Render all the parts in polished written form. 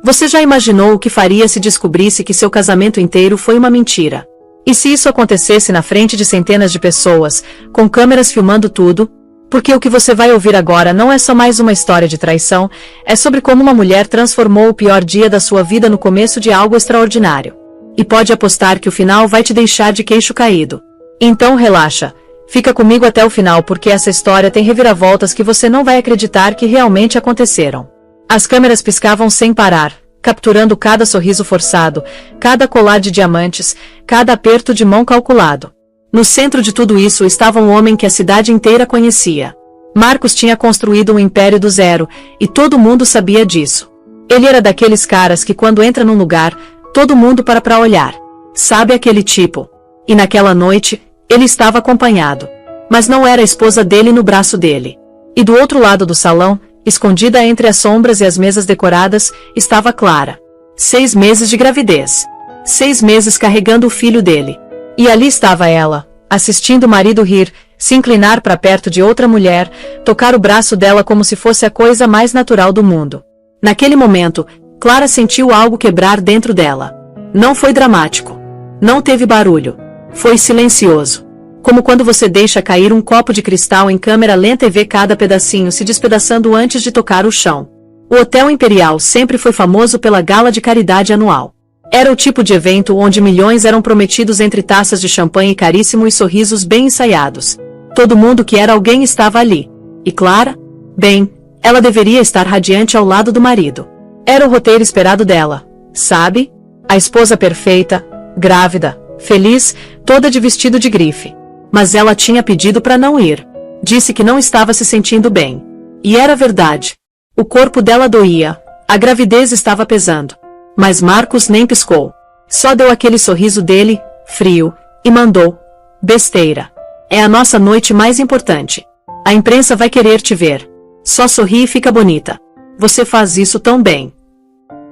Você já imaginou o que faria se descobrisse que seu casamento inteiro foi uma mentira? E se isso acontecesse na frente de centenas de pessoas, com câmeras filmando tudo? Porque o que você vai ouvir agora não é só mais uma história de traição, é sobre como uma mulher transformou o pior dia da sua vida no começo de algo extraordinário. E pode apostar que o final vai te deixar de queixo caído. Então relaxa, fica comigo até o final porque essa história tem reviravoltas que você não vai acreditar que realmente aconteceram. As câmeras piscavam sem parar, capturando cada sorriso forçado, cada colar de diamantes, cada aperto de mão calculado. No centro de tudo isso estava um homem que a cidade inteira conhecia. Marcos tinha construído um império do zero, e todo mundo sabia disso. Ele era daqueles caras que quando entra num lugar, todo mundo para pra olhar. Sabe aquele tipo? E naquela noite, ele estava acompanhado. Mas não era a esposa dele no braço dele. E do outro lado do salão, escondida entre as sombras e as mesas decoradas, estava Clara. 6 meses de gravidez. 6 meses carregando o filho dele. E ali estava ela, assistindo o marido rir, se inclinar para perto de outra mulher, tocar o braço dela como se fosse a coisa mais natural do mundo. Naquele momento, Clara sentiu algo quebrar dentro dela. Não foi dramático. Não teve barulho. Foi silencioso. Como quando você deixa cair um copo de cristal em câmera lenta e vê cada pedacinho se despedaçando antes de tocar o chão. O Hotel Imperial sempre foi famoso pela gala de caridade anual. Era o tipo de evento onde milhões eram prometidos entre taças de champanhe caríssimo e sorrisos bem ensaiados. Todo mundo que era alguém estava ali. E Clara? Bem, ela deveria estar radiante ao lado do marido. Era o roteiro esperado dela, sabe? A esposa perfeita, grávida, feliz, toda de vestido de grife. Mas ela tinha pedido para não ir. Disse que não estava se sentindo bem. E era verdade. O corpo dela doía, a gravidez estava pesando. Mas Marcos nem piscou. Só deu aquele sorriso dele, frio, e mandou: besteira. É a nossa noite mais importante. A imprensa vai querer te ver. Só sorri e fica bonita. Você faz isso tão bem.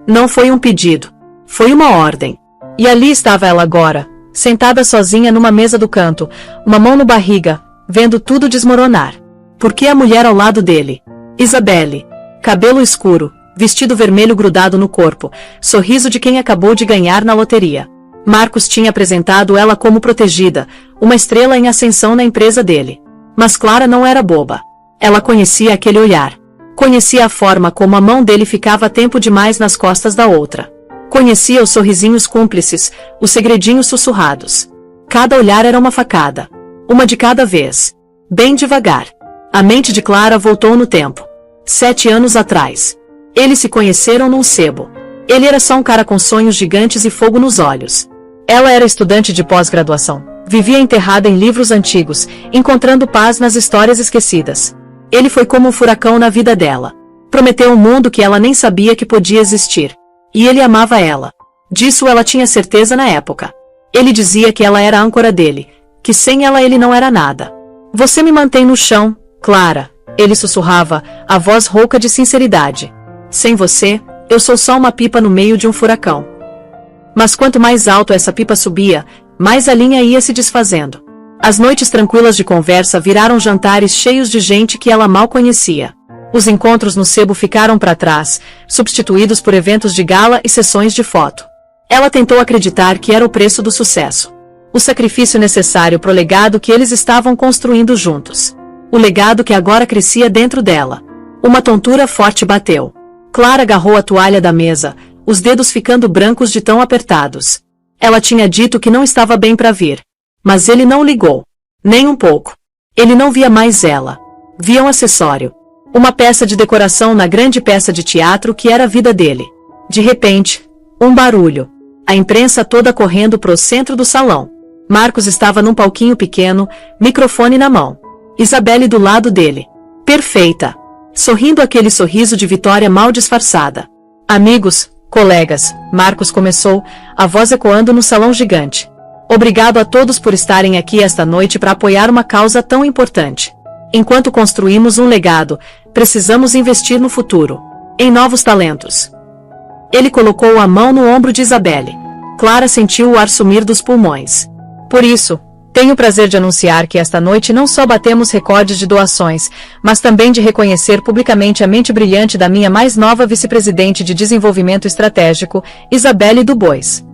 Não foi um pedido. Foi uma ordem. E ali estava ela agora, sentada sozinha numa mesa do canto, uma mão no barriga, vendo tudo desmoronar. Porque a mulher ao lado dele? Isabelle. Cabelo escuro, vestido vermelho grudado no corpo, sorriso de quem acabou de ganhar na loteria. Marcos tinha apresentado ela como protegida, uma estrela em ascensão na empresa dele. Mas Clara não era boba. Ela conhecia aquele olhar. Conhecia a forma como a mão dele ficava tempo demais nas costas da outra. Conhecia os sorrisinhos cúmplices, os segredinhos sussurrados. Cada olhar era uma facada. Uma de cada vez. Bem devagar. A mente de Clara voltou no tempo. 7 anos atrás. Eles se conheceram num sebo. Ele era só um cara com sonhos gigantes e fogo nos olhos. Ela era estudante de pós-graduação. Vivia enterrada em livros antigos, encontrando paz nas histórias esquecidas. Ele foi como um furacão na vida dela. Prometeu um mundo que ela nem sabia que podia existir. E ele amava ela. Disso ela tinha certeza na época. Ele dizia que ela era a âncora dele, que sem ela ele não era nada. Você me mantém no chão, Clara, ele sussurrava, a voz rouca de sinceridade. Sem você, eu sou só uma pipa no meio de um furacão. Mas quanto mais alto essa pipa subia, mais a linha ia se desfazendo. As noites tranquilas de conversa viraram jantares cheios de gente que ela mal conhecia. Os encontros no sebo ficaram para trás, substituídos por eventos de gala e sessões de foto. Ela tentou acreditar que era o preço do sucesso. O sacrifício necessário pro legado que eles estavam construindo juntos. O legado que agora crescia dentro dela. Uma tontura forte bateu. Clara agarrou a toalha da mesa, os dedos ficando brancos de tão apertados. Ela tinha dito que não estava bem para vir. Mas ele não ligou. Nem um pouco. Ele não via mais ela. Via um acessório. Uma peça de decoração na grande peça de teatro que era a vida dele. De repente, um barulho. A imprensa toda correndo pro centro do salão. Marcos estava num palquinho pequeno, microfone na mão. Isabelle do lado dele. Perfeita. Sorrindo aquele sorriso de vitória mal disfarçada. Amigos, colegas, Marcos começou, a voz ecoando no salão gigante. Obrigado a todos por estarem aqui esta noite para apoiar uma causa tão importante. Enquanto construímos um legado, precisamos investir no futuro. Em novos talentos. Ele colocou a mão no ombro de Isabelle. Clara sentiu o ar sumir dos pulmões. Por isso, Tenho o prazer de anunciar que esta noite não só batemos recordes de doações, mas também de reconhecer publicamente a mente brilhante da minha mais nova vice-presidente de desenvolvimento estratégico, Isabelle Dubois.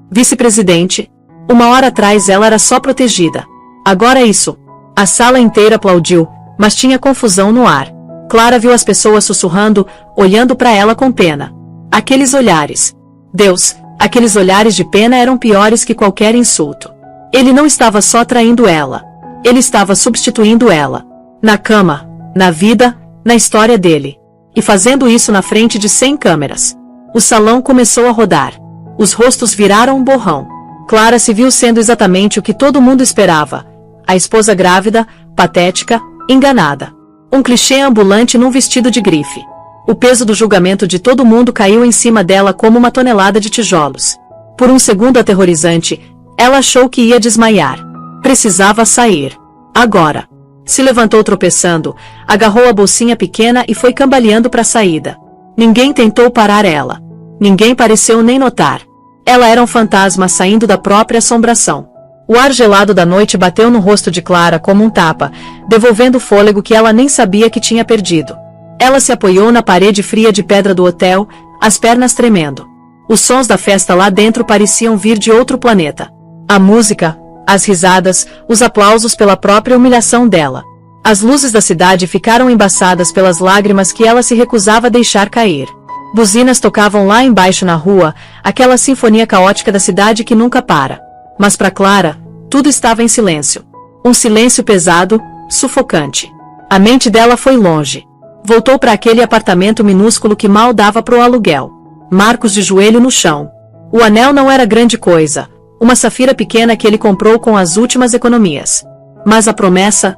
Vice-presidente? Uma hora atrás ela era só protegida. Agora é isso. A sala inteira aplaudiu, mas tinha confusão no ar. Clara viu as pessoas sussurrando, olhando para ela com pena. Aqueles olhares. Deus, aqueles olhares de pena eram piores que qualquer insulto. Ele não estava só traindo ela. Ele estava substituindo ela. Na cama, na vida, na história dele. E fazendo isso na frente de 100 câmeras. O salão começou a rodar. Os rostos viraram um borrão. Clara se viu sendo exatamente o que todo mundo esperava. A esposa grávida, patética, enganada. Um clichê ambulante num vestido de grife. O peso do julgamento de todo mundo caiu em cima dela como uma tonelada de tijolos. Por um segundo aterrorizante, ela achou que ia desmaiar. Precisava sair. Agora. Se levantou tropeçando, agarrou a bolsinha pequena e foi cambaleando para a saída. Ninguém tentou parar ela. Ninguém pareceu nem notar. Ela era um fantasma saindo da própria assombração. O ar gelado da noite bateu no rosto de Clara como um tapa, devolvendo o fôlego que ela nem sabia que tinha perdido. Ela se apoiou na parede fria de pedra do hotel, as pernas tremendo. Os sons da festa lá dentro pareciam vir de outro planeta. A música, as risadas, os aplausos pela própria humilhação dela. As luzes da cidade ficaram embaçadas pelas lágrimas que ela se recusava a deixar cair. Buzinas tocavam lá embaixo na rua, aquela sinfonia caótica da cidade que nunca para. Mas para Clara, tudo estava em silêncio. Um silêncio pesado, sufocante. A mente dela foi longe. Voltou para aquele apartamento minúsculo que mal dava pro aluguel. Marcos de joelho no chão. O anel não era grande coisa. Uma safira pequena que ele comprou com as últimas economias. Mas a promessa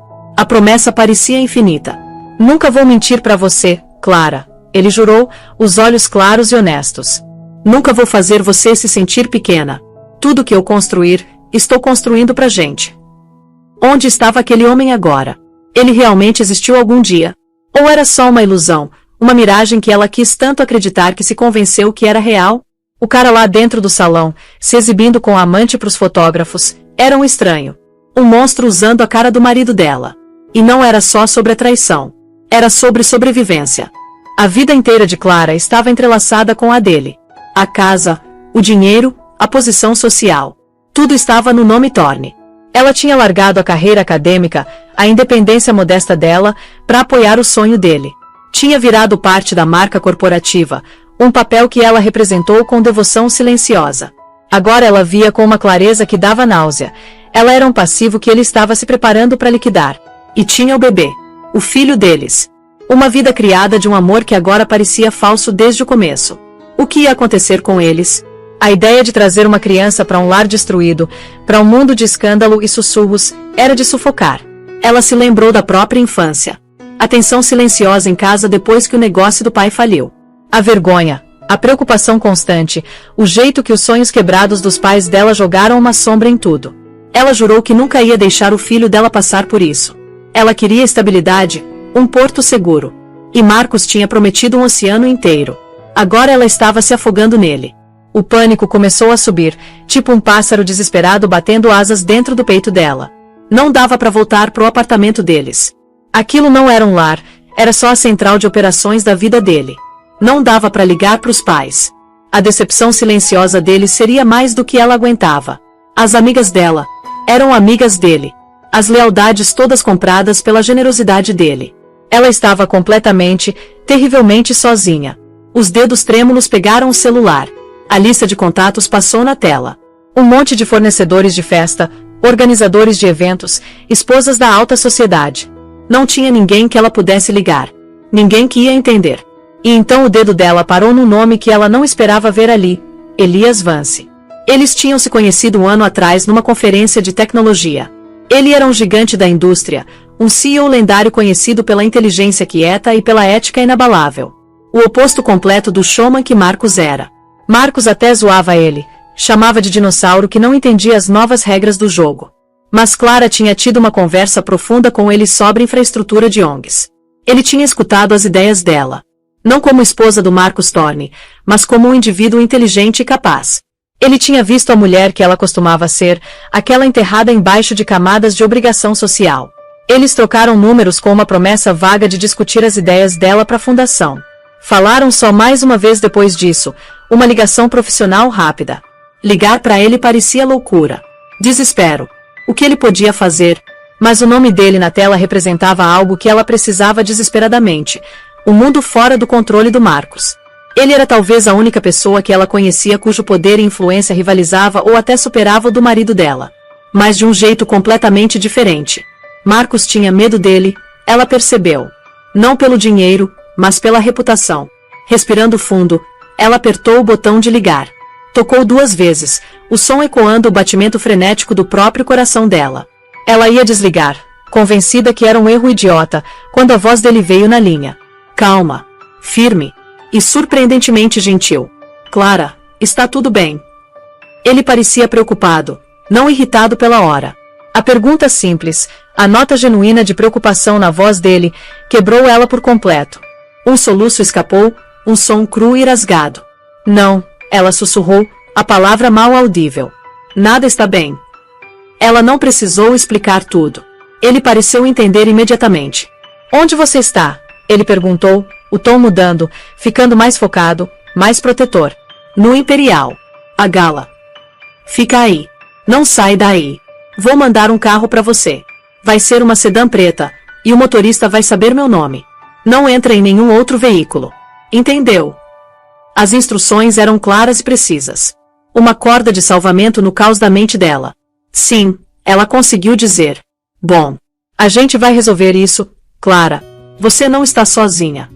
parecia infinita. Nunca vou mentir para você, Clara, ele jurou, os olhos claros e honestos. Nunca vou fazer você se sentir pequena. Tudo que eu construir, estou construindo pra gente. Onde estava aquele homem agora? Ele realmente existiu algum dia? Ou era só uma ilusão, uma miragem que ela quis tanto acreditar que se convenceu que era real? O cara lá dentro do salão, se exibindo com a amante pros fotógrafos, era um estranho. Um monstro usando a cara do marido dela. E não era só sobre a traição. Era sobre sobrevivência. A vida inteira de Clara estava entrelaçada com a dele. A casa, o dinheiro, a posição social. Tudo estava no nome Thorne. Ela tinha largado a carreira acadêmica, a independência modesta dela, para apoiar o sonho dele. Tinha virado parte da marca corporativa, um papel que ela representou com devoção silenciosa. Agora ela via com uma clareza que dava náusea. Ela era um passivo que ele estava se preparando para liquidar. E tinha o bebê. O filho deles. Uma vida criada de um amor que agora parecia falso desde o começo. O que ia acontecer com eles? A ideia de trazer uma criança para um lar destruído, para um mundo de escândalo e sussurros, era de sufocar. Ela se lembrou da própria infância. A tensão silenciosa em casa depois que o negócio do pai faliu. A vergonha, a preocupação constante, o jeito que os sonhos quebrados dos pais dela jogaram uma sombra em tudo. Ela jurou que nunca ia deixar o filho dela passar por isso. Ela queria estabilidade, um porto seguro. E Marcos tinha prometido um oceano inteiro. Agora ela estava se afogando nele. O pânico começou a subir, tipo um pássaro desesperado batendo asas dentro do peito dela. Não dava para voltar pro apartamento deles. Aquilo não era um lar, era só a central de operações da vida dele. Não dava para ligar pros pais. A decepção silenciosa deles seria mais do que ela aguentava. As amigas dela eram amigas dele. As lealdades todas compradas pela generosidade dele. Ela estava completamente, terrivelmente sozinha. Os dedos trêmulos pegaram o celular. A lista de contatos passou na tela. Um monte de fornecedores de festa, organizadores de eventos, esposas da alta sociedade. Não tinha ninguém que ela pudesse ligar. Ninguém que ia entender. E então o dedo dela parou num nome que ela não esperava ver ali, Elias Vance. Eles tinham se conhecido um ano atrás numa conferência de tecnologia. Ele era um gigante da indústria, um CEO lendário conhecido pela inteligência quieta e pela ética inabalável. O oposto completo do showman que Marcos era. Marcos até zoava ele, chamava de dinossauro que não entendia as novas regras do jogo. Mas Clara tinha tido uma conversa profunda com ele sobre infraestrutura de ONGs. Ele tinha escutado as ideias dela. Não como esposa do Marcos Thorne, mas como um indivíduo inteligente e capaz. Ele tinha visto a mulher que ela costumava ser, aquela enterrada embaixo de camadas de obrigação social. Eles trocaram números com uma promessa vaga de discutir as ideias dela para a fundação. Falaram só mais uma vez depois disso, uma ligação profissional rápida. Ligar para ele parecia loucura. Desespero. O que ele podia fazer? Mas o nome dele na tela representava algo que ela precisava desesperadamente. O mundo fora do controle do Marcos. Ele era talvez a única pessoa que ela conhecia cujo poder e influência rivalizava ou até superava o do marido dela. Mas de um jeito completamente diferente. Marcos tinha medo dele, ela percebeu. Não pelo dinheiro, mas pela reputação. Respirando fundo, ela apertou o botão de ligar. Tocou 2 vezes, o som ecoando o batimento frenético do próprio coração dela. Ela ia desligar, convencida que era um erro idiota, quando a voz dele veio na linha. Calma, firme e surpreendentemente gentil. Clara, está tudo bem. Ele parecia preocupado, não irritado pela hora. A pergunta simples, a nota genuína de preocupação na voz dele, quebrou ela por completo. Um soluço escapou, um som cru e rasgado. Não, ela sussurrou, a palavra mal audível. Nada está bem. Ela não precisou explicar tudo. Ele pareceu entender imediatamente. Onde você está? Ele perguntou, o tom mudando, ficando mais focado, mais protetor. No Imperial. A gala. Fica aí. Não sai daí. Vou mandar um carro para você. Vai ser uma sedã preta, e o motorista vai saber meu nome. Não entra em nenhum outro veículo. Entendeu? As instruções eram claras e precisas. Uma corda de salvamento no caos da mente dela. Sim, ela conseguiu dizer. Bom, a gente vai resolver isso, Clara. Você não está sozinha.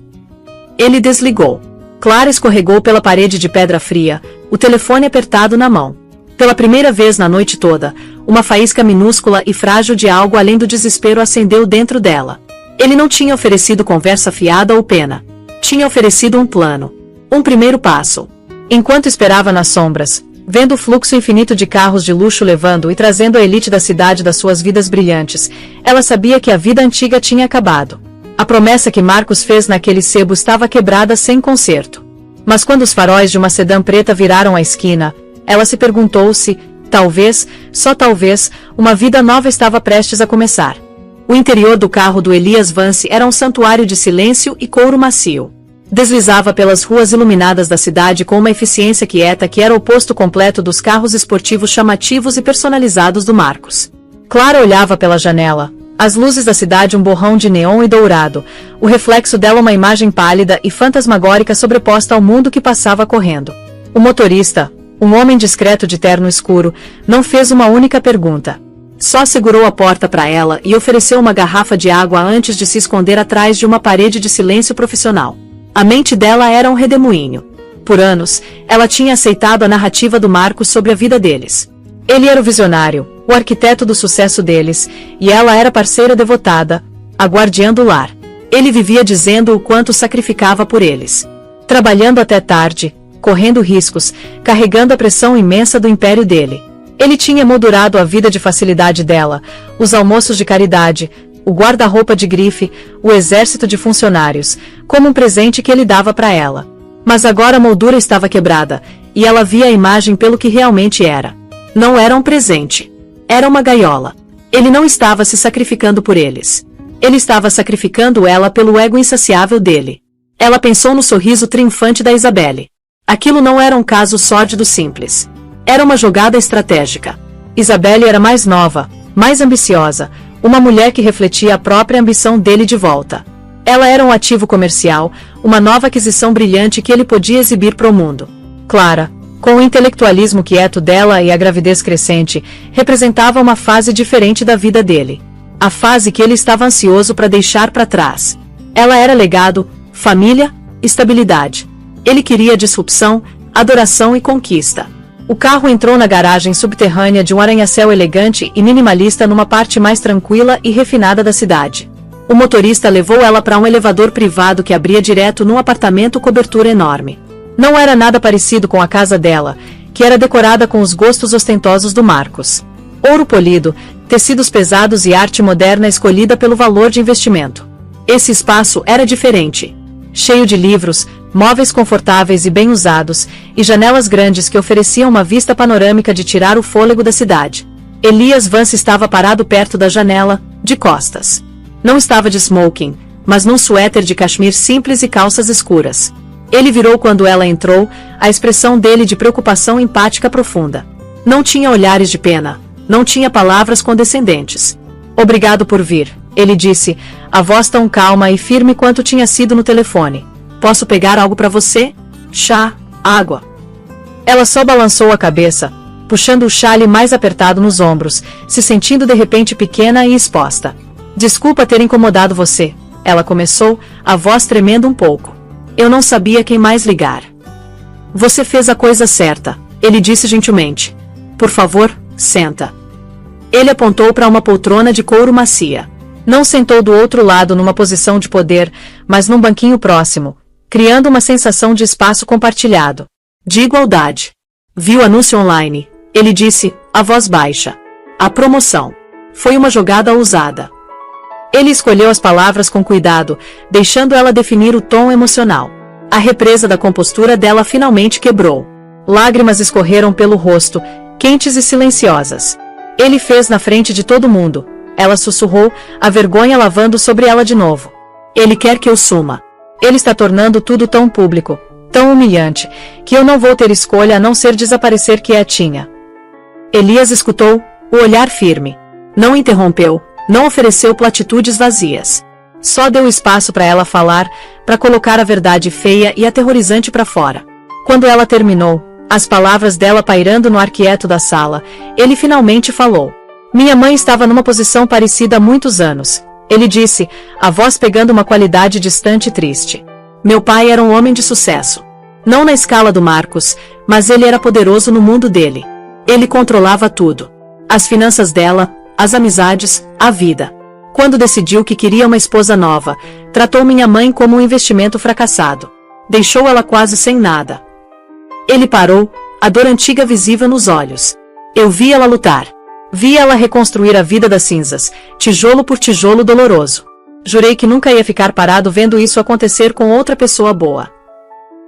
Ele desligou. Clara escorregou pela parede de pedra fria, o telefone apertado na mão. Pela primeira vez na noite toda, uma faísca minúscula e frágil de algo além do desespero acendeu dentro dela. Ele não tinha oferecido conversa fiada ou pena. Tinha oferecido um plano. Um primeiro passo. Enquanto esperava nas sombras, vendo o fluxo infinito de carros de luxo levando e trazendo a elite da cidade das suas vidas brilhantes, ela sabia que a vida antiga tinha acabado. A promessa que Marcos fez naquele sebo estava quebrada sem conserto. Mas quando os faróis de uma sedã preta viraram a esquina, ela se perguntou se, talvez, só talvez, uma vida nova estava prestes a começar. O interior do carro do Elias Vance era um santuário de silêncio e couro macio. Deslizava pelas ruas iluminadas da cidade com uma eficiência quieta que era o oposto completo dos carros esportivos chamativos e personalizados do Marcos. Clara olhava pela janela. As luzes da cidade um borrão de neon e dourado, o reflexo dela uma imagem pálida e fantasmagórica sobreposta ao mundo que passava correndo. O motorista, um homem discreto de terno escuro, não fez uma única pergunta. Só segurou a porta para ela e ofereceu uma garrafa de água antes de se esconder atrás de uma parede de silêncio profissional. A mente dela era um redemoinho. Por anos, ela tinha aceitado a narrativa do Marcos sobre a vida deles. Ele era o visionário, o arquiteto do sucesso deles, e ela era parceira devotada, a guardiã do lar. Ele vivia dizendo o quanto sacrificava por eles. Trabalhando até tarde, correndo riscos, carregando a pressão imensa do império dele. Ele tinha moldurado a vida de facilidade dela, os almoços de caridade, o guarda-roupa de grife, o exército de funcionários, como um presente que ele dava para ela. Mas agora a moldura estava quebrada, e ela via a imagem pelo que realmente era. Não era um presente. Era uma gaiola. Ele não estava se sacrificando por eles. Ele estava sacrificando ela pelo ego insaciável dele. Ela pensou no sorriso triunfante da Isabelle. Aquilo não era um caso sórdido simples. Era uma jogada estratégica. Isabelle era mais nova, mais ambiciosa, uma mulher que refletia a própria ambição dele de volta. Ela era um ativo comercial, uma nova aquisição brilhante que ele podia exibir para o mundo. Clara, com o intelectualismo quieto dela e a gravidez crescente, representava uma fase diferente da vida dele. A fase que ele estava ansioso para deixar para trás. Ela era legado, família, estabilidade. Ele queria disrupção, adoração e conquista. O carro entrou na garagem subterrânea de um arranha-céu elegante e minimalista numa parte mais tranquila e refinada da cidade. O motorista levou ela para um elevador privado que abria direto num apartamento cobertura enorme. Não era nada parecido com a casa dela, que era decorada com os gostos ostentosos do Marcos. Ouro polido, tecidos pesados e arte moderna escolhida pelo valor de investimento. Esse espaço era diferente. Cheio de livros, móveis confortáveis e bem usados, e janelas grandes que ofereciam uma vista panorâmica de tirar o fôlego da cidade. Elias Vance estava parado perto da janela, de costas. Não estava de smoking, mas num suéter de cachemir simples e calças escuras. Ele virou quando ela entrou, a expressão dele de preocupação empática profunda. Não tinha olhares de pena, não tinha palavras condescendentes. Obrigado por vir, ele disse, a voz tão calma e firme quanto tinha sido no telefone. Posso pegar algo para você? Chá, água. Ela só balançou a cabeça, puxando o chale mais apertado nos ombros, se sentindo de repente pequena e exposta. Desculpa ter incomodado você, ela começou, a voz tremendo um pouco. Eu não sabia quem mais ligar. Você fez a coisa certa, ele disse gentilmente. Por favor, senta. Ele apontou para uma poltrona de couro macia. Não sentou do outro lado numa posição de poder, mas num banquinho próximo, criando uma sensação de espaço compartilhado, de igualdade. Viu anúncio online, ele disse, a voz baixa. A promoção. Foi uma jogada ousada. Ele escolheu as palavras com cuidado, deixando ela definir o tom emocional. A represa da compostura dela finalmente quebrou. Lágrimas escorreram pelo rosto, quentes e silenciosas. Ele fez na frente de todo mundo. Ela sussurrou, a vergonha lavando sobre ela de novo. Ele quer que eu suma. Ele está tornando tudo tão público, tão humilhante, que eu não vou ter escolha a não ser desaparecer quietinha. Elias escutou, o olhar firme. Não interrompeu, não ofereceu platitudes vazias. Só deu espaço para ela falar, para colocar a verdade feia e aterrorizante para fora. Quando ela terminou, as palavras dela pairando no ar quieto da sala, ele finalmente falou. Minha mãe estava numa posição parecida há muitos anos. Ele disse, a voz pegando uma qualidade distante e triste. Meu pai era um homem de sucesso. Não na escala do Marcos, mas ele era poderoso no mundo dele. Ele controlava tudo. As finanças dela, as amizades, a vida. Quando decidiu que queria uma esposa nova, tratou minha mãe como um investimento fracassado. Deixou ela quase sem nada. Ele parou, a dor antiga visível nos olhos. Eu vi ela lutar. Vi ela reconstruir a vida das cinzas, tijolo por tijolo doloroso. Jurei que nunca ia ficar parado vendo isso acontecer com outra pessoa boa.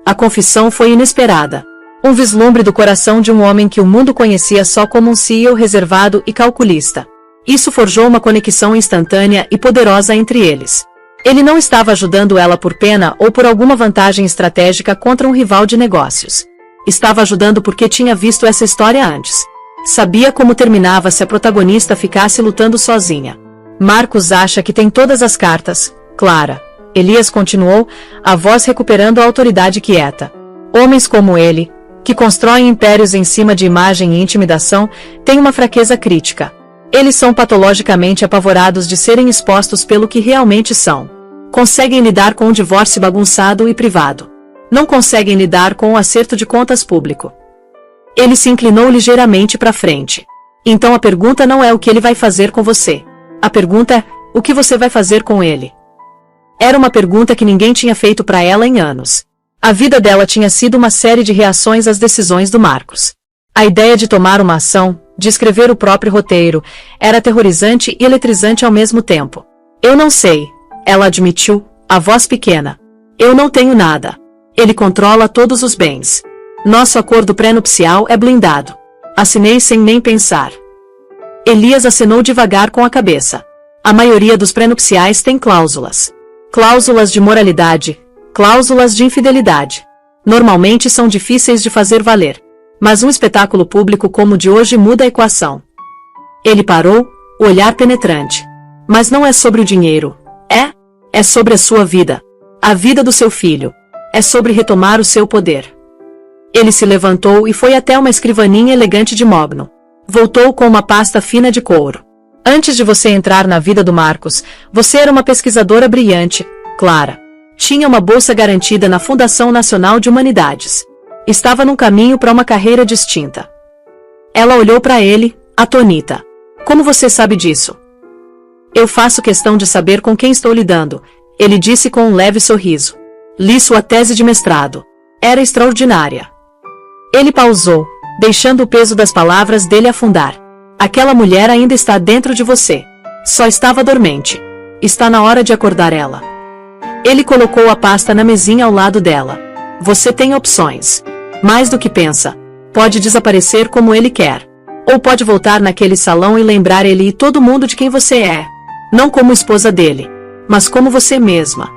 A confissão foi inesperada. Um vislumbre do coração de um homem que o mundo conhecia só como um CEO reservado e calculista. Isso forjou uma conexão instantânea e poderosa entre eles. Ele não estava ajudando ela por pena ou por alguma vantagem estratégica contra um rival de negócios. Estava ajudando porque tinha visto essa história antes. Sabia como terminava se a protagonista ficasse lutando sozinha. Marcos acha que tem todas as cartas, Clara. Elias continuou, a voz recuperando a autoridade quieta. Homens como ele, que constroem impérios em cima de imagem e intimidação, têm uma fraqueza crítica. Eles são patologicamente apavorados de serem expostos pelo que realmente são. Conseguem lidar com um divórcio bagunçado e privado. Não conseguem lidar com o acerto de contas público. Ele se inclinou ligeiramente para frente. Então a pergunta não é o que ele vai fazer com você. A pergunta é, o que você vai fazer com ele? Era uma pergunta que ninguém tinha feito para ela em anos. A vida dela tinha sido uma série de reações às decisões do Marcos. A ideia de tomar uma ação, de escrever o próprio roteiro, era aterrorizante e eletrizante ao mesmo tempo. Eu não sei, ela admitiu, a voz pequena. Eu não tenho nada. Ele controla todos os bens. Nosso acordo pré-nupcial é blindado. Assinei sem nem pensar. Elias acenou devagar com a cabeça. A maioria dos pré-nupciais tem cláusulas. Cláusulas de moralidade, cláusulas de infidelidade. Normalmente são difíceis de fazer valer. Mas um espetáculo público como o de hoje muda a equação. Ele parou, o olhar penetrante. Mas não é sobre o dinheiro. É sobre a sua vida. A vida do seu filho. É sobre retomar o seu poder. Ele se levantou e foi até uma escrivaninha elegante de mogno. Voltou com uma pasta fina de couro. Antes de você entrar na vida do Marcos, você era uma pesquisadora brilhante, Clara. Tinha uma bolsa garantida na Fundação Nacional de Humanidades. Estava num caminho para uma carreira distinta. Ela olhou para ele, atônita. Como você sabe disso? Eu faço questão de saber com quem estou lidando, ele disse com um leve sorriso. Li sua tese de mestrado. Era extraordinária. Ele pausou, deixando o peso das palavras dele afundar. Aquela mulher ainda está dentro de você. Só estava dormente. Está na hora de acordar ela. Ele colocou a pasta na mesinha ao lado dela. Você tem opções. Mais do que pensa. Pode desaparecer como ele quer. Ou pode voltar naquele salão e lembrar ele e todo mundo de quem você é. Não como esposa dele, mas como você mesma.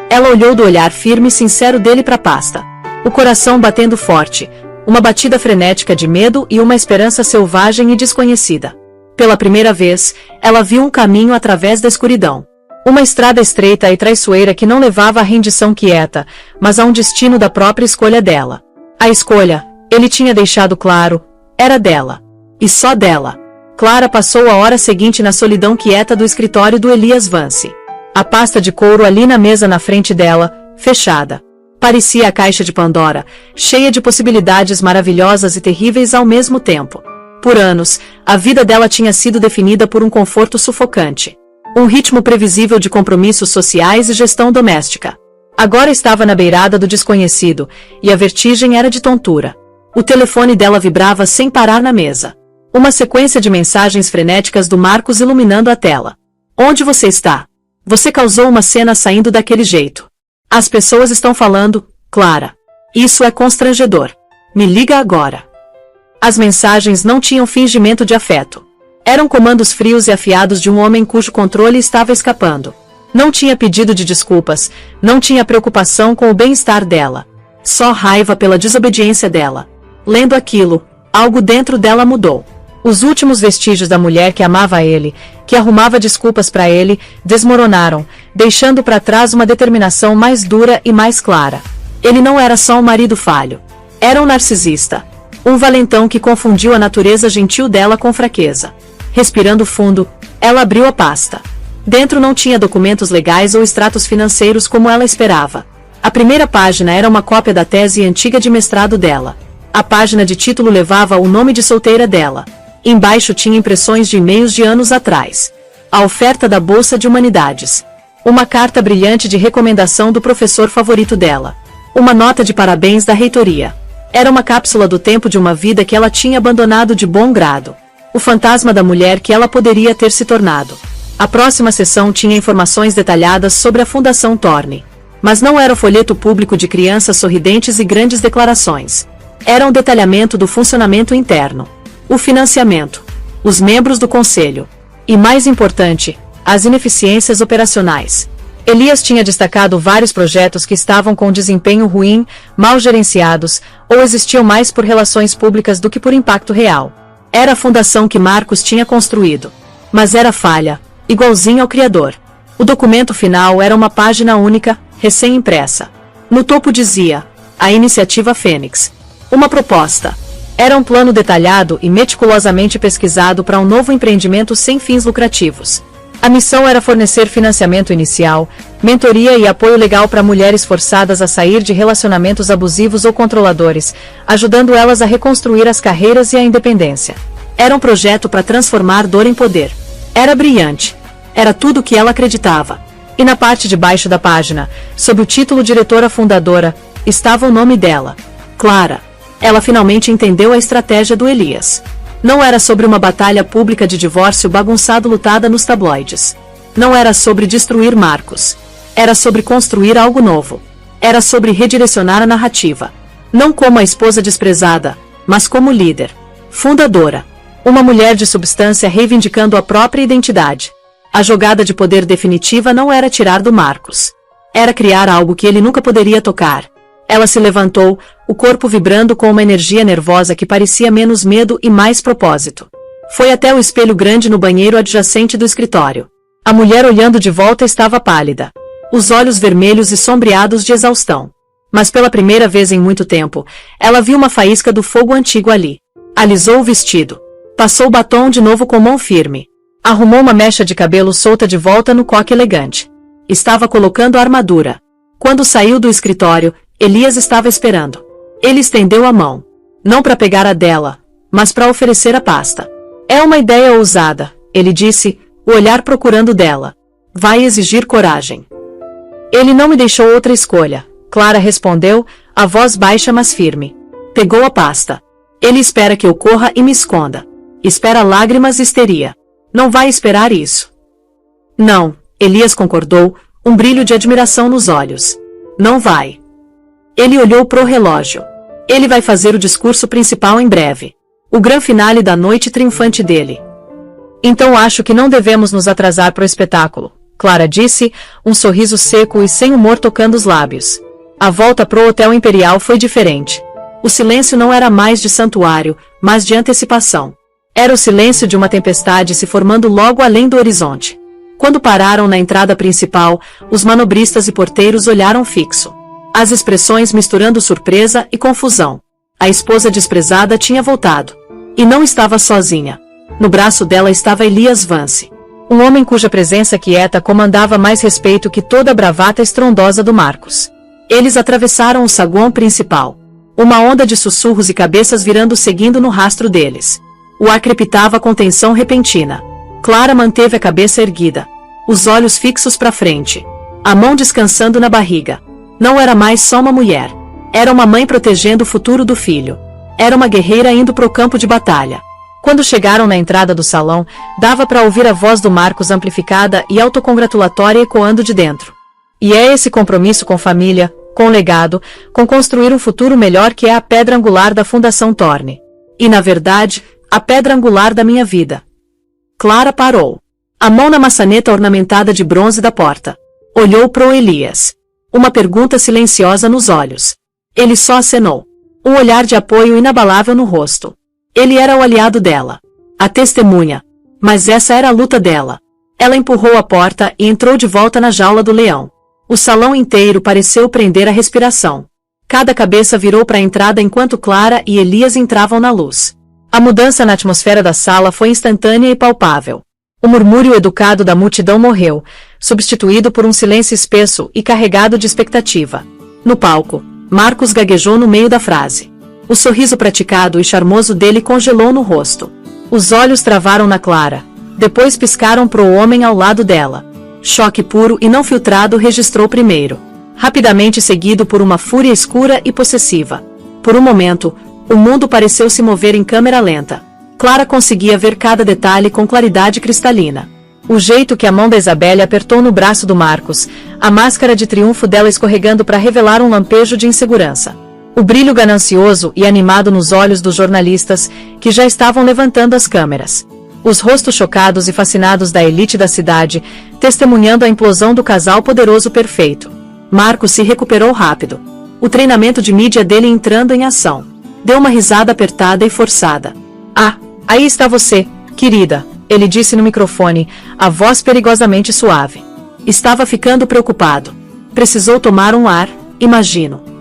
Ela olhou do olhar firme e sincero dele para a pasta. O coração batendo forte, uma batida frenética de medo e uma esperança selvagem e desconhecida. Pela primeira vez, ela viu um caminho através da escuridão. Uma estrada estreita e traiçoeira que não levava à rendição quieta, mas a um destino da própria escolha dela. A escolha, ele tinha deixado claro, era dela. E só dela. Clara passou a hora seguinte na solidão quieta do escritório do Elias Vance. A pasta de couro ali na mesa na frente dela, fechada. Parecia a caixa de Pandora, cheia de possibilidades maravilhosas e terríveis ao mesmo tempo. Por anos, a vida dela tinha sido definida por um conforto sufocante. Um ritmo previsível de compromissos sociais e gestão doméstica. Agora estava na beirada do desconhecido, e a vertigem era de tontura. O telefone dela vibrava sem parar na mesa. Uma sequência de mensagens frenéticas do Marcos iluminando a tela. Onde você está? Você causou uma cena saindo daquele jeito. As pessoas estão falando, Clara. Isso é constrangedor. Me liga agora. As mensagens não tinham fingimento de afeto. Eram comandos frios e afiados de um homem cujo controle estava escapando. Não tinha pedido de desculpas, não tinha preocupação com o bem-estar dela. Só raiva pela desobediência dela. Lendo aquilo, algo dentro dela mudou. Os últimos vestígios da mulher que amava ele, que arrumava desculpas para ele, desmoronaram, deixando para trás uma determinação mais dura e mais clara. Ele não era só um marido falho. Era um narcisista. Um valentão que confundiu a natureza gentil dela com fraqueza. Respirando fundo, ela abriu a pasta. Dentro não tinha documentos legais ou extratos financeiros como ela esperava. A primeira página era uma cópia da tese antiga de mestrado dela. A página de título levava o nome de solteira dela. Embaixo tinha impressões de e-mails de anos atrás. A oferta da Bolsa de Humanidades. Uma carta brilhante de recomendação do professor favorito dela. Uma nota de parabéns da reitoria. Era uma cápsula do tempo de uma vida que ela tinha abandonado de bom grado. O fantasma da mulher que ela poderia ter se tornado. A próxima sessão tinha informações detalhadas sobre a Fundação Thorne. Mas não era o folheto público de crianças sorridentes e grandes declarações. Era um detalhamento do funcionamento interno. O financiamento. Os membros do conselho. E mais importante, as ineficiências operacionais. Elias tinha destacado vários projetos que estavam com desempenho ruim, mal gerenciados, ou existiam mais por relações públicas do que por impacto real. Era a fundação que Marcos tinha construído. Mas era falha, igualzinho ao criador. O documento final era uma página única, recém-impressa. No topo dizia, a Iniciativa Fênix. Uma proposta. Era um plano detalhado e meticulosamente pesquisado para um novo empreendimento sem fins lucrativos. A missão era fornecer financiamento inicial, mentoria e apoio legal para mulheres forçadas a sair de relacionamentos abusivos ou controladores, ajudando elas a reconstruir as carreiras e a independência. Era um projeto para transformar dor em poder. Era brilhante. Era tudo o que ela acreditava. E na parte de baixo da página, sob o título Diretora Fundadora, estava o nome dela. Clara. Ela finalmente entendeu a estratégia do Elias. Não era sobre uma batalha pública de divórcio bagunçado lutada nos tabloides. Não era sobre destruir Marcos. Era sobre construir algo novo. Era sobre redirecionar a narrativa. Não como a esposa desprezada, mas como líder. Fundadora. Uma mulher de substância reivindicando a própria identidade. A jogada de poder definitiva não era tirar do Marcos. Era criar algo que ele nunca poderia tocar. Ela se levantou, o corpo vibrando com uma energia nervosa que parecia menos medo e mais propósito. Foi até o espelho grande no banheiro adjacente do escritório. A mulher olhando de volta estava pálida. Os olhos vermelhos e sombreados de exaustão. Mas pela primeira vez em muito tempo, ela viu uma faísca do fogo antigo ali. Alisou o vestido. Passou o batom de novo com mão firme. Arrumou uma mecha de cabelo solta de volta no coque elegante. Estava colocando a armadura. Quando saiu do escritório, Elias estava esperando. Ele estendeu a mão. Não para pegar a dela, mas para oferecer a pasta. É uma ideia ousada, ele disse, o olhar procurando dela. Vai exigir coragem. Ele não me deixou outra escolha, Clara respondeu, a voz baixa mas firme. Pegou a pasta. Ele espera que eu corra e me esconda. Espera lágrimas e histeria. Não vai esperar isso. Não, Elias concordou, um brilho de admiração nos olhos. Não vai. Ele olhou pro relógio. Ele vai fazer o discurso principal em breve. O grande finale da noite triunfante dele. Então acho que não devemos nos atrasar pro espetáculo, Clara disse, um sorriso seco e sem humor tocando os lábios. A volta pro Hotel Imperial foi diferente. O silêncio não era mais de santuário, mas de antecipação. Era o silêncio de uma tempestade se formando logo além do horizonte. Quando pararam na entrada principal, os manobristas e porteiros olharam fixo. As expressões misturando surpresa e confusão. A esposa desprezada tinha voltado. E não estava sozinha. No braço dela estava Elias Vance. Um homem cuja presença quieta comandava mais respeito que toda a bravata estrondosa do Marcos. Eles atravessaram o saguão principal. Uma onda de sussurros e cabeças virando seguindo no rastro deles. O ar crepitava com tensão repentina. Clara manteve a cabeça erguida. Os olhos fixos para frente. A mão descansando na barriga. Não era mais só uma mulher. Era uma mãe protegendo o futuro do filho. Era uma guerreira indo pro campo de batalha. Quando chegaram na entrada do salão, dava para ouvir a voz do Marcos amplificada e autocongratulatória ecoando de dentro. E é esse compromisso com família, com legado, com construir um futuro melhor que é a pedra angular da Fundação Thorne. E na verdade, a pedra angular da minha vida. Clara parou. A mão na maçaneta ornamentada de bronze da porta. Olhou pro Elias. Uma pergunta silenciosa nos olhos. Ele só acenou. Um olhar de apoio inabalável no rosto. Ele era o aliado dela. A testemunha. Mas essa era a luta dela. Ela empurrou a porta e entrou de volta na jaula do leão. O salão inteiro pareceu prender a respiração. Cada cabeça virou para a entrada enquanto Clara e Elias entravam na luz. A mudança na atmosfera da sala foi instantânea e palpável. O murmúrio educado da multidão morreu, substituído por um silêncio espesso e carregado de expectativa. No palco, Marcos gaguejou no meio da frase. O sorriso praticado e charmoso dele congelou no rosto. Os olhos travaram na Clara. Depois piscaram pro homem ao lado dela. Choque puro e não filtrado registrou primeiro. Rapidamente seguido por uma fúria escura e possessiva. Por um momento, o mundo pareceu se mover em câmera lenta. Clara conseguia ver cada detalhe com claridade cristalina. O jeito que a mão da Isabelle apertou no braço do Marcos, a máscara de triunfo dela escorregando para revelar um lampejo de insegurança. O brilho ganancioso e animado nos olhos dos jornalistas, que já estavam levantando as câmeras. Os rostos chocados e fascinados da elite da cidade, testemunhando a implosão do casal poderoso perfeito. Marcos se recuperou rápido. O treinamento de mídia dele entrando em ação. Deu uma risada apertada e forçada. Ah, aí está você, querida, ele disse no microfone, a voz perigosamente suave. Estava ficando preocupado. Precisou tomar um ar, imagino.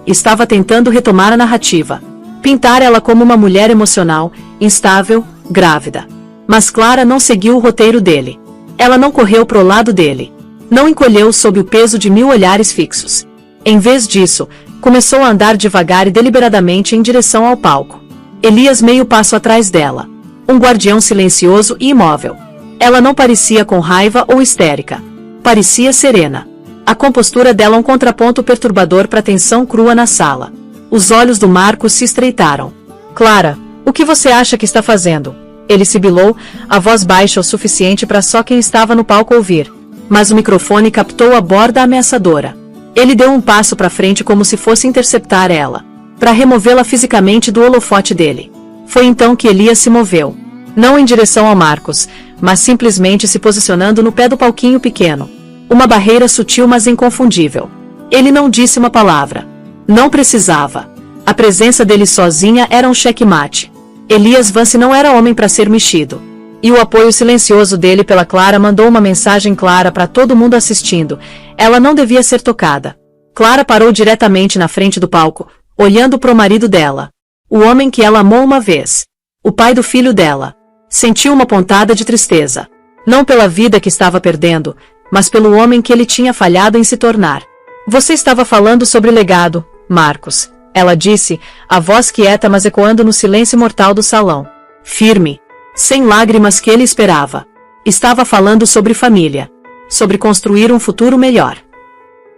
Estava tentando retomar a narrativa. Pintar ela como uma mulher emocional, instável, grávida. Mas Clara não seguiu o roteiro dele. Ela não correu pro lado dele. Não encolheu sob o peso de 1000 olhares fixos. Em vez disso, começou a andar devagar e deliberadamente em direção ao palco. Elias meio passo atrás dela. Um guardião silencioso e imóvel. Ela não parecia com raiva ou histérica. Parecia serena. A compostura dela um contraponto perturbador para a tensão crua na sala. Os olhos do Marcos se estreitaram. Clara, o que você acha que está fazendo? Ele sibilou, a voz baixa o suficiente para só quem estava no palco ouvir. Mas o microfone captou a borda ameaçadora. Ele deu um passo para frente como se fosse interceptar ela. Para removê-la fisicamente do holofote dele. Foi então que Elias se moveu. Não em direção ao Marcos, mas simplesmente se posicionando no pé do palquinho pequeno. Uma barreira sutil mas inconfundível. Ele não disse uma palavra. Não precisava. A presença dele sozinha era um checkmate. Elias Vance não era homem para ser mexido. E o apoio silencioso dele pela Clara mandou uma mensagem clara para todo mundo assistindo. Ela não devia ser tocada. Clara parou diretamente na frente do palco, olhando pro marido dela. O homem que ela amou uma vez. O pai do filho dela. Sentiu uma pontada de tristeza. Não pela vida que estava perdendo, mas pelo homem que ele tinha falhado em se tornar. Você estava falando sobre legado, Marcos, ela disse, a voz quieta mas ecoando no silêncio mortal do salão. Firme. Sem lágrimas que ele esperava. Estava falando sobre família. Sobre construir um futuro melhor.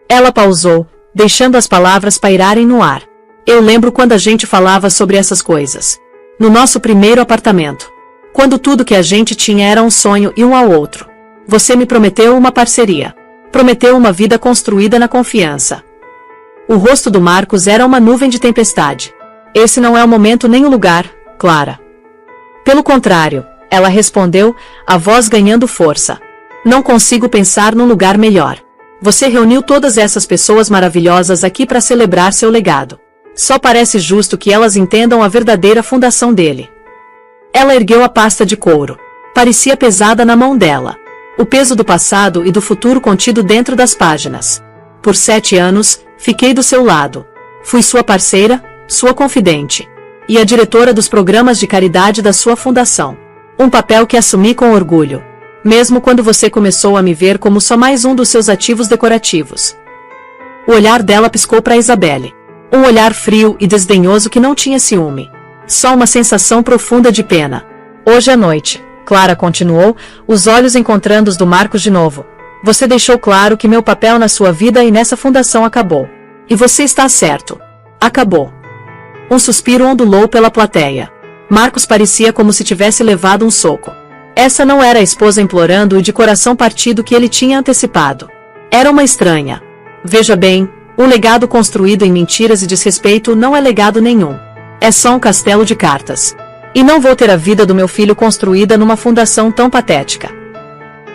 Ela pausou, deixando as palavras pairarem no ar. Eu lembro quando a gente falava sobre essas coisas. No nosso primeiro apartamento. Quando tudo que a gente tinha era um sonho e um ao outro. Você me prometeu uma parceria. Prometeu uma vida construída na confiança. O rosto do Marcos era uma nuvem de tempestade. Esse não é o momento nem o lugar, Clara. Pelo contrário, ela respondeu, a voz ganhando força. Não consigo pensar num lugar melhor. Você reuniu todas essas pessoas maravilhosas aqui para celebrar seu legado. Só parece justo que elas entendam a verdadeira fundação dele. Ela ergueu a pasta de couro. Parecia pesada na mão dela. O peso do passado e do futuro contido dentro das páginas. Por 7 anos, fiquei do seu lado. Fui sua parceira, sua confidente. E a diretora dos programas de caridade da sua fundação. Um papel que assumi com orgulho. Mesmo quando você começou a me ver como só mais um dos seus ativos decorativos. O olhar dela piscou para Isabelle. Um olhar frio e desdenhoso que não tinha ciúme. Só uma sensação profunda de pena. Hoje à noite, Clara continuou, os olhos encontrando os do Marcos de novo. Você deixou claro que meu papel na sua vida e nessa fundação acabou. E você está certo. Acabou. Um suspiro ondulou pela plateia. Marcos parecia como se tivesse levado um soco. Essa não era a esposa implorando e de coração partido que ele tinha antecipado. Era uma estranha. Veja bem, o legado construído em mentiras e desrespeito não é legado nenhum. É só um castelo de cartas. E não vou ter a vida do meu filho construída numa fundação tão patética.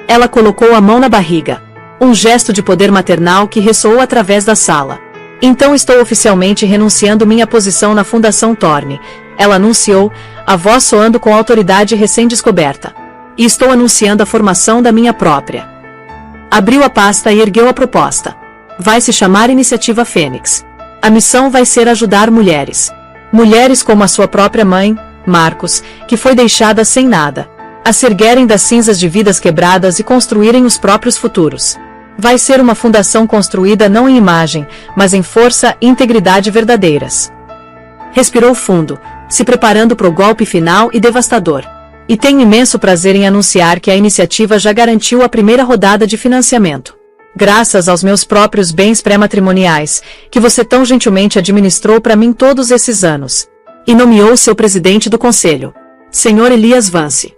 Ela colocou a mão na barriga. Um gesto de poder maternal que ressoou através da sala. Então estou oficialmente renunciando minha posição na Fundação Thorne. Ela anunciou, a voz soando com autoridade recém-descoberta. E estou anunciando a formação da minha própria. Abriu a pasta e ergueu a proposta. Vai se chamar Iniciativa Fênix. A missão vai ser ajudar mulheres. Mulheres como a sua própria mãe, Marcos, que foi deixada sem nada. A se erguerem das cinzas de vidas quebradas e construírem os próprios futuros. Vai ser uma fundação construída não em imagem, mas em força e integridade verdadeiras. Respirou fundo, se preparando para o golpe final e devastador. E tenho imenso prazer em anunciar que a iniciativa já garantiu a primeira rodada de financiamento. Graças aos meus próprios bens pré-matrimoniais, que você tão gentilmente administrou para mim todos esses anos. E nomeou seu presidente do conselho, Sr. Elias Vance.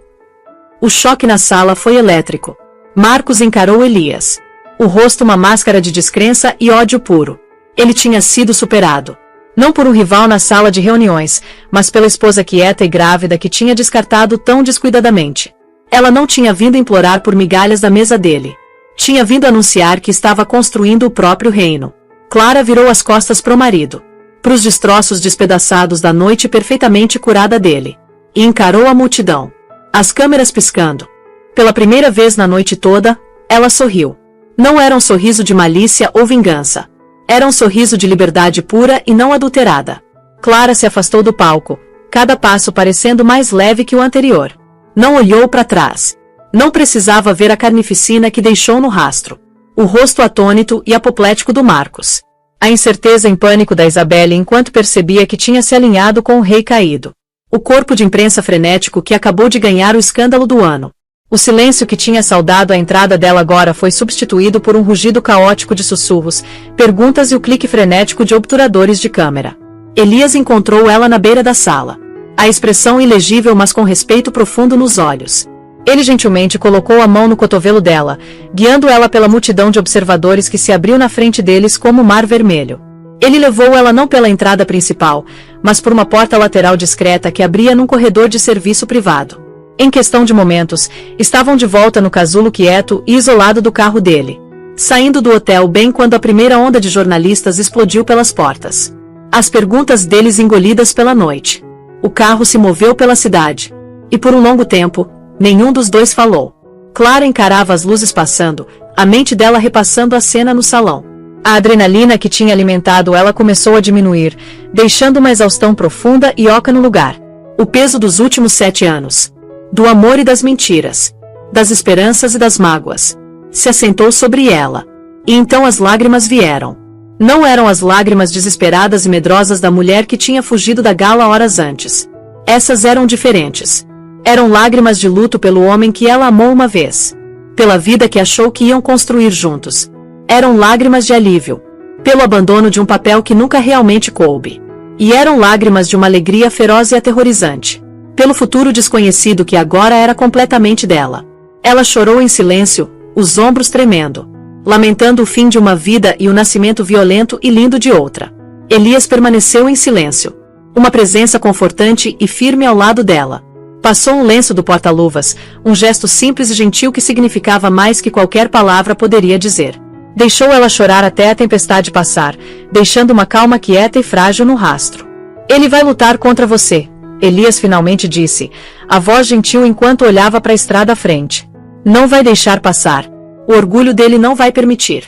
O choque na sala foi elétrico. Marcos encarou Elias. O rosto uma máscara de descrença e ódio puro. Ele tinha sido superado. Não por um rival na sala de reuniões, mas pela esposa quieta e grávida que tinha descartado tão descuidadamente. Ela não tinha vindo implorar por migalhas da mesa dele. Tinha vindo anunciar que estava construindo o próprio reino. Clara virou as costas pro marido. Pros destroços despedaçados da noite perfeitamente curada dele. E encarou a multidão. As câmeras piscando. Pela primeira vez na noite toda, ela sorriu. Não era um sorriso de malícia ou vingança. Era um sorriso de liberdade pura e não adulterada. Clara se afastou do palco, cada passo parecendo mais leve que o anterior. Não olhou para trás. Não precisava ver a carnificina que deixou no rastro. O rosto atônito e apoplético do Marcos. A incerteza em pânico da Isabelle enquanto percebia que tinha se alinhado com o rei caído. O corpo de imprensa frenético que acabou de ganhar o escândalo do ano. O silêncio que tinha saudado a entrada dela agora foi substituído por um rugido caótico de sussurros, perguntas e o clique frenético de obturadores de câmera. Elias encontrou ela na beira da sala. A expressão ilegível mas com respeito profundo nos olhos. Ele gentilmente colocou a mão no cotovelo dela, guiando ela pela multidão de observadores que se abriu na frente deles como o mar vermelho. Ele levou ela não pela entrada principal, mas por uma porta lateral discreta que abria num corredor de serviço privado. Em questão de momentos, estavam de volta no casulo quieto e isolado do carro dele. Saindo do hotel bem quando a primeira onda de jornalistas explodiu pelas portas. As perguntas deles engolidas pela noite. O carro se moveu pela cidade. E por um longo tempo, nenhum dos dois falou. Clara encarava as luzes passando, a mente dela repassando a cena no salão. A adrenalina que tinha alimentado ela começou a diminuir, deixando uma exaustão profunda e oca no lugar. O peso dos últimos 7 anos. Do amor e das mentiras. Das esperanças e das mágoas. Se assentou sobre ela. E então as lágrimas vieram. Não eram as lágrimas desesperadas e medrosas da mulher que tinha fugido da gala horas antes. Essas eram diferentes. Eram lágrimas de luto pelo homem que ela amou uma vez. Pela vida que achou que iam construir juntos. Eram lágrimas de alívio. Pelo abandono de um papel que nunca realmente coube. E eram lágrimas de uma alegria feroz e aterrorizante. Pelo futuro desconhecido que agora era completamente dela. Ela chorou em silêncio, os ombros tremendo. lamentando o fim de uma vida e o nascimento violento e lindo de outra. Elias permaneceu em silêncio. Uma presença confortante e firme ao lado dela. Passou um lenço do porta-luvas, um gesto simples e gentil que significava mais que qualquer palavra poderia dizer. Deixou ela chorar até a tempestade passar, deixando uma calma quieta e frágil no rastro. Ele vai lutar contra você, Elias finalmente disse, a voz gentil enquanto olhava para a estrada à frente. Não vai deixar passar. O orgulho dele não vai permitir.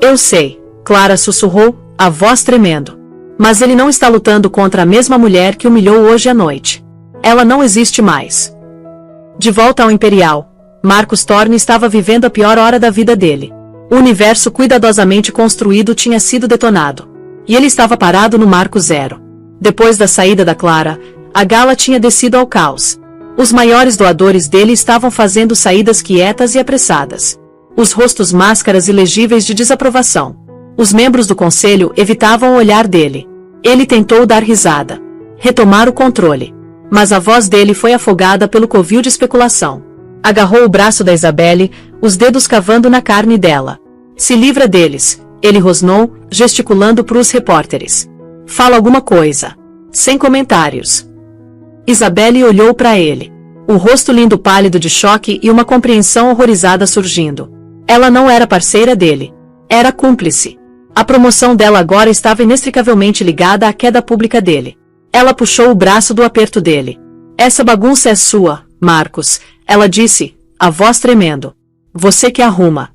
Eu sei, Clara sussurrou, a voz tremendo. Mas ele não está lutando contra a mesma mulher que humilhou hoje à noite. Ela não existe mais. De volta ao Imperial, Marcus Thorne estava vivendo a pior hora da vida dele. O universo cuidadosamente construído tinha sido detonado. E ele estava parado no marco zero. Depois da saída da Clara, a gala tinha descido ao caos. Os maiores doadores dele estavam fazendo saídas quietas e apressadas. Os rostos máscaras ilegíveis de desaprovação. Os membros do conselho evitavam o olhar dele. Ele tentou dar risada. Retomar o controle. Mas a voz dele foi afogada pelo covil de especulação. Agarrou o braço da Isabelle, os dedos cavando na carne dela. Se livra deles, ele rosnou, gesticulando para os repórteres. Fala alguma coisa. Sem comentários. Isabelle olhou para ele. O rosto lindo pálido de choque e uma compreensão horrorizada surgindo. Ela não era parceira dele. Era cúmplice. A promoção dela agora estava inextricavelmente ligada à queda pública dele. Ela puxou o braço do aperto dele. Essa bagunça é sua, Marcus, ela disse, a voz tremendo. Você que arruma.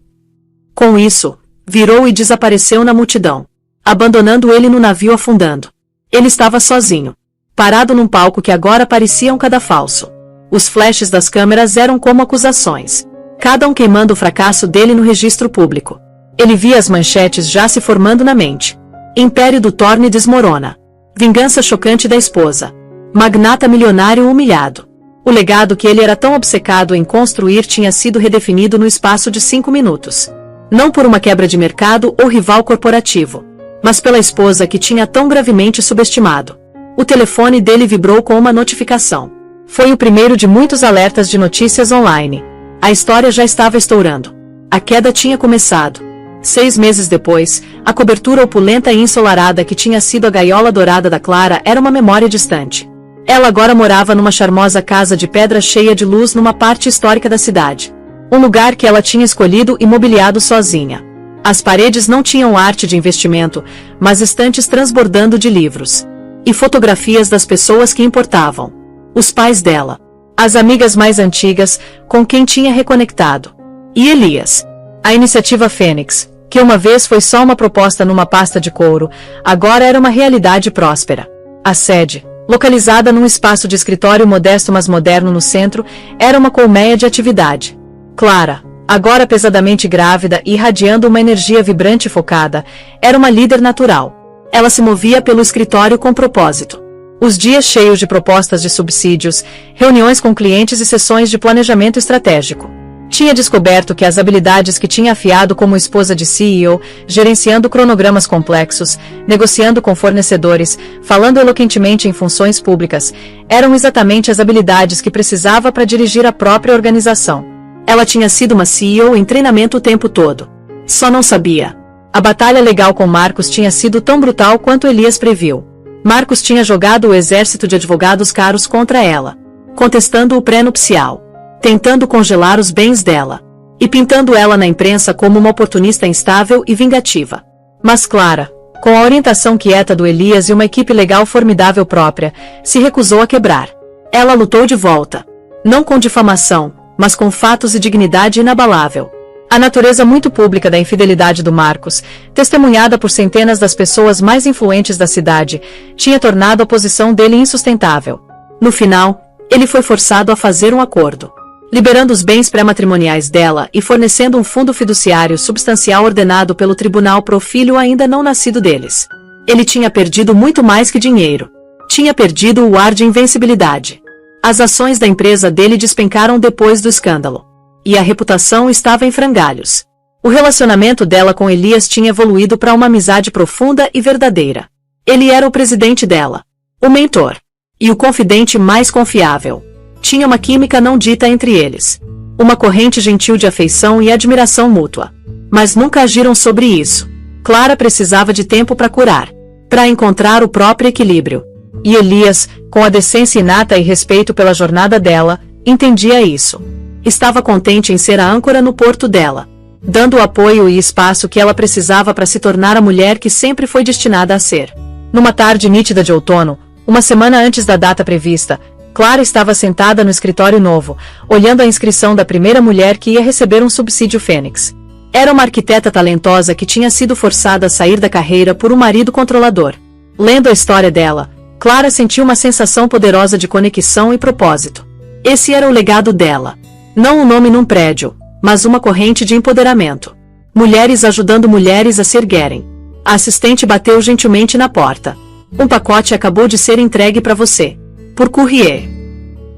Com isso, virou e desapareceu na multidão, abandonando ele no navio afundando. Ele estava sozinho, parado num palco que agora parecia um cadafalso. Os flashes das câmeras eram como acusações, cada um queimando o fracasso dele no registro público. Ele via as manchetes já se formando na mente. Império do Thorne desmorona. Vingança chocante da esposa. Magnata milionário humilhado. O legado que ele era tão obcecado em construir tinha sido redefinido no espaço de 5 minutos. Não por uma quebra de mercado ou rival corporativo, mas pela esposa que tinha tão gravemente subestimado. O telefone dele vibrou com uma notificação. Foi o primeiro de muitos alertas de notícias online. A história já estava estourando. A queda tinha começado. 6 meses depois, a cobertura opulenta e ensolarada que tinha sido a gaiola dourada da Clara era uma memória distante. Ela agora morava numa charmosa casa de pedra cheia de luz numa parte histórica da cidade. Um lugar que ela tinha escolhido e mobiliado sozinha. As paredes não tinham arte de investimento, mas estantes transbordando de livros. E fotografias das pessoas que importavam. Os pais dela. As amigas mais antigas, com quem tinha reconectado. E Elias. A iniciativa Fênix, que uma vez foi só uma proposta numa pasta de couro, agora era uma realidade próspera. A sede, localizada num espaço de escritório modesto mas moderno no centro, era uma colmeia de atividade. Clara, agora pesadamente grávida e irradiando uma energia vibrante e focada, era uma líder natural. Ela se movia pelo escritório com propósito. Os dias cheios de propostas de subsídios, reuniões com clientes e sessões de planejamento estratégico. Tinha descoberto que as habilidades que tinha afiado como esposa de CEO, gerenciando cronogramas complexos, negociando com fornecedores, falando eloquentemente em funções públicas, eram exatamente as habilidades que precisava para dirigir a própria organização. Ela tinha sido uma CEO em treinamento o tempo todo. Só não sabia. A batalha legal com Marcus tinha sido tão brutal quanto Elias previu. Marcus tinha jogado o exército de advogados caros contra ela, contestando o pré-nupcial, tentando congelar os bens dela, e pintando ela na imprensa como uma oportunista instável e vingativa. Mas Clara, com a orientação quieta do Elias e uma equipe legal formidável própria, se recusou a quebrar. Ela lutou de volta. Não com difamação, mas com fatos e dignidade inabalável. A natureza muito pública da infidelidade do Marcus, testemunhada por centenas das pessoas mais influentes da cidade, tinha tornado a posição dele insustentável. No final, ele foi forçado a fazer um acordo, liberando os bens pré-matrimoniais dela e fornecendo um fundo fiduciário substancial ordenado pelo tribunal pro filho ainda não nascido deles. Ele tinha perdido muito mais que dinheiro. Tinha perdido o ar de invencibilidade. As ações da empresa dele despencaram depois do escândalo. E a reputação estava em frangalhos. O relacionamento dela com Elias tinha evoluído para uma amizade profunda e verdadeira. Ele era o presidente dela, o mentor, e o confidente mais confiável. Tinha uma química não dita entre eles. Uma corrente gentil de afeição e admiração mútua. mas nunca agiram sobre isso. Clara precisava de tempo para curar, para encontrar o próprio equilíbrio. E Elias, com a decência inata e respeito pela jornada dela, entendia isso. Estava contente em ser a âncora no porto dela, dando o apoio e espaço que ela precisava para se tornar a mulher que sempre foi destinada a ser. Numa tarde nítida de outono, uma semana antes da data prevista, Clara estava sentada no escritório novo, olhando a inscrição da primeira mulher que ia receber um subsídio Fênix. Era uma arquiteta talentosa que tinha sido forçada a sair da carreira por um marido controlador. Lendo a história dela, Clara sentiu uma sensação poderosa de conexão e propósito. Esse era o legado dela. Não um nome num prédio, mas uma corrente de empoderamento. Mulheres ajudando mulheres a se erguerem. A assistente bateu gentilmente na porta. Um pacote acabou de ser entregue para você. Por courrier.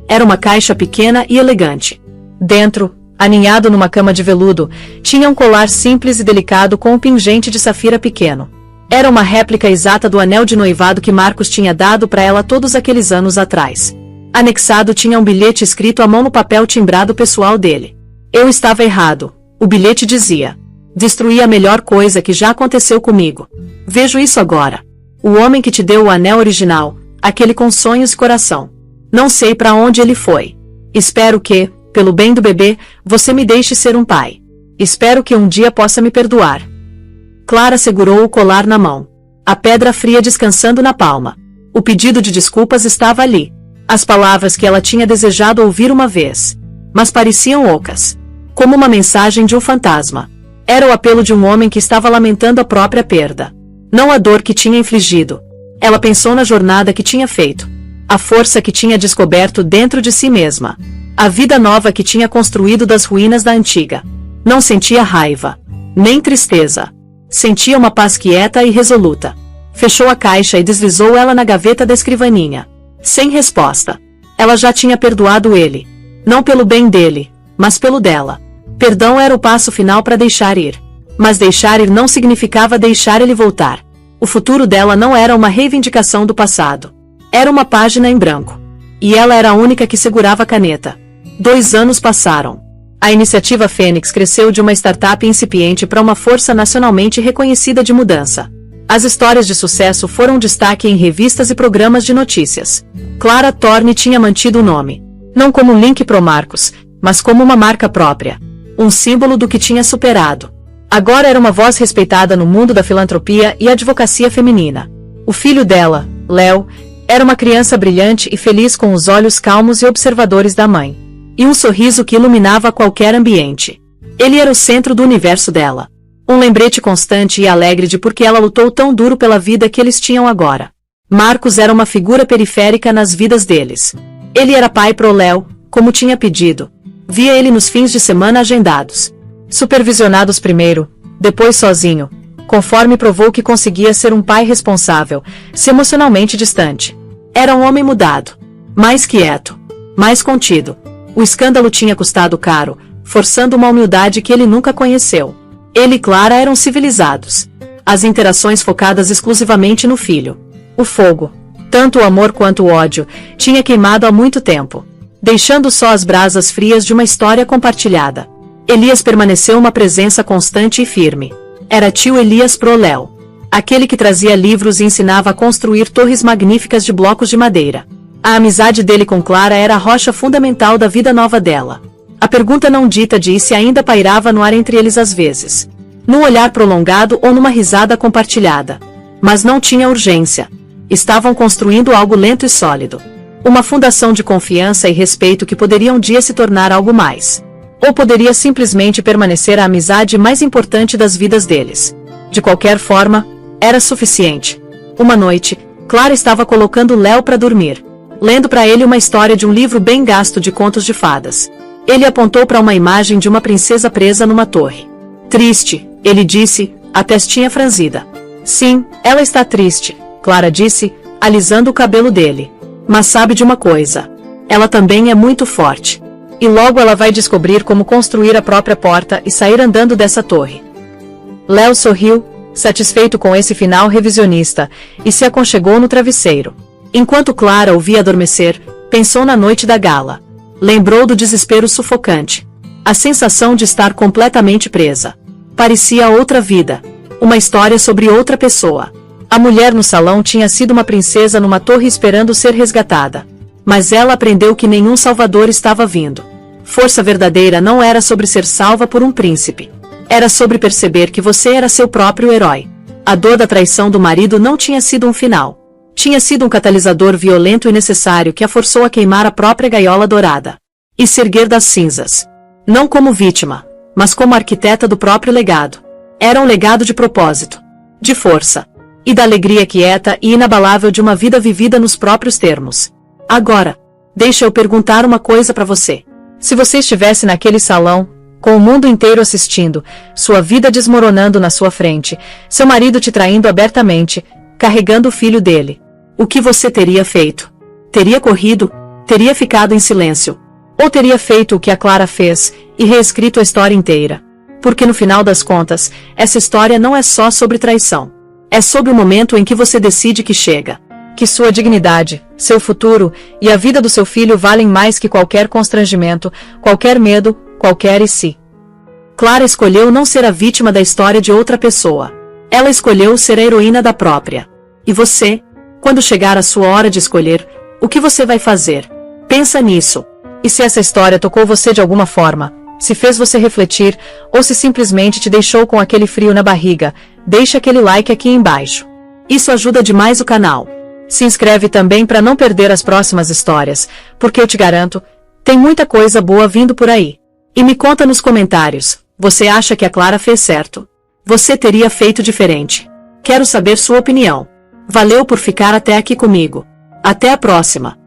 Era uma caixa pequena e elegante. Dentro, aninhado numa cama de veludo, tinha um colar simples e delicado com um pingente de safira pequeno. Era uma réplica exata do anel de noivado que Marcos tinha dado para ela todos aqueles anos atrás. Anexado tinha um bilhete escrito à mão no papel timbrado pessoal dele. Eu estava errado, o bilhete dizia. Destruí a melhor coisa que já aconteceu comigo. Vejo isso agora. O homem que te deu o anel original, aquele com sonhos e coração. Não sei para onde ele foi. Espero que, pelo bem do bebê, você me deixe ser um pai. Espero que um dia possa me perdoar. Clara segurou o colar na mão. A pedra fria descansando na palma. O pedido de desculpas estava ali. As palavras que ela tinha desejado ouvir uma vez. Mas pareciam ocas. Como uma mensagem de um fantasma. Era o apelo de um homem que estava lamentando a própria perda. Não a dor que tinha infligido. Ela pensou na jornada que tinha feito. A força que tinha descoberto dentro de si mesma. A vida nova que tinha construído das ruínas da antiga. Não sentia raiva. Nem tristeza. Sentia uma paz quieta e resoluta. Fechou a caixa e deslizou ela na gaveta da escrivaninha. Sem resposta. Ela já tinha perdoado ele. Não pelo bem dele, mas pelo dela. Perdão era o passo final para deixar ir. Mas deixar ir não significava deixar ele voltar. O futuro dela não era uma reivindicação do passado. Era uma página em branco. E ela era a única que segurava a caneta. 2 anos passaram. A iniciativa Fênix cresceu de uma startup incipiente para uma força nacionalmente reconhecida de mudança. As histórias de sucesso foram destaque em revistas e programas de notícias. Clara Torne tinha mantido o nome. Não como um link pro Marcos, mas como uma marca própria. Um símbolo do que tinha superado. Agora era uma voz respeitada no mundo da filantropia e advocacia feminina. O filho dela, Léo, era uma criança brilhante e feliz com os olhos calmos e observadores da mãe. E um sorriso que iluminava qualquer ambiente. Ele era o centro do universo dela. Um lembrete constante e alegre de por que ela lutou tão duro pela vida que eles tinham agora. Marcos era uma figura periférica nas vidas deles. Ele era pai pro Léo, como tinha pedido. Via ele nos fins de semana agendados. Supervisionados primeiro, depois sozinho, conforme provou que conseguia ser um pai responsável, se emocionalmente distante. Era um homem mudado. Mais quieto. Mais contido. O escândalo tinha custado caro, forçando uma humildade que ele nunca conheceu. Ele e Clara eram civilizados. As interações focadas exclusivamente no filho. O fogo, tanto o amor quanto o ódio, tinha queimado há muito tempo, deixando só as brasas frias de uma história compartilhada. Elias permaneceu uma presença constante e firme. Era tio Elias pro Léo. Aquele que trazia livros e ensinava a construir torres magníficas de blocos de madeira. A amizade dele com Clara era a rocha fundamental da vida nova dela. A pergunta não dita de se ainda pairava no ar entre eles às vezes. Num olhar prolongado ou numa risada compartilhada. Mas não tinha urgência. Estavam construindo algo lento e sólido. Uma fundação de confiança e respeito que poderia um dia se tornar algo mais. Ou poderia simplesmente permanecer a amizade mais importante das vidas deles. De qualquer forma, era suficiente. Uma noite, Clara estava colocando Léo para dormir. Lendo para ele uma história de um livro bem gasto de contos de fadas. Ele apontou para uma imagem de uma princesa presa numa torre. Triste, ele disse, a testinha franzida. Sim, ela está triste, Clara disse, alisando o cabelo dele. Mas sabe de uma coisa. Ela também é muito forte. E logo ela vai descobrir como construir a própria porta e sair andando dessa torre. Léo sorriu, satisfeito com esse final revisionista, e se aconchegou no travesseiro. Enquanto Clara o via adormecer, pensou na noite da gala. Lembrou do desespero sufocante. A sensação de estar completamente presa. Parecia outra vida. Uma história sobre outra pessoa. A mulher no salão tinha sido uma princesa numa torre esperando ser resgatada. Mas ela aprendeu que nenhum salvador estava vindo. Força verdadeira não era sobre ser salva por um príncipe. Era sobre perceber que você era seu próprio herói. A dor da traição do marido não tinha sido um final. Tinha sido um catalisador violento e necessário que a forçou a queimar a própria gaiola dourada. E se erguer das cinzas. Não como vítima, mas como arquiteta do próprio legado. Era um legado de propósito, de força, e da alegria quieta e inabalável de uma vida vivida nos próprios termos. Agora, deixa eu perguntar uma coisa para você. Se você estivesse naquele salão, com o mundo inteiro assistindo, sua vida desmoronando na sua frente, seu marido te traindo abertamente, carregando o filho dele, o que você teria feito? Teria corrido? Teria ficado em silêncio? Ou teria feito o que a Clara fez, e reescrito a história inteira? Porque no final das contas, essa história não é só sobre traição. É sobre o momento em que você decide que chega. Que sua dignidade, seu futuro e a vida do seu filho valem mais que qualquer constrangimento, qualquer medo, qualquer e se. Clara escolheu não ser a vítima da história de outra pessoa. Ela escolheu ser a heroína da própria. E você? Quando chegar a sua hora de escolher, o que você vai fazer? Pensa nisso. E se essa história tocou você de alguma forma, se fez você refletir, ou se simplesmente te deixou com aquele frio na barriga, deixa aquele like aqui embaixo. Isso ajuda demais o canal. Se inscreve também para não perder as próximas histórias, porque eu te garanto, tem muita coisa boa vindo por aí. E me conta nos comentários, você acha que a Clara fez certo? Você teria feito diferente? Quero saber sua opinião. Valeu por ficar até aqui comigo. Até a próxima!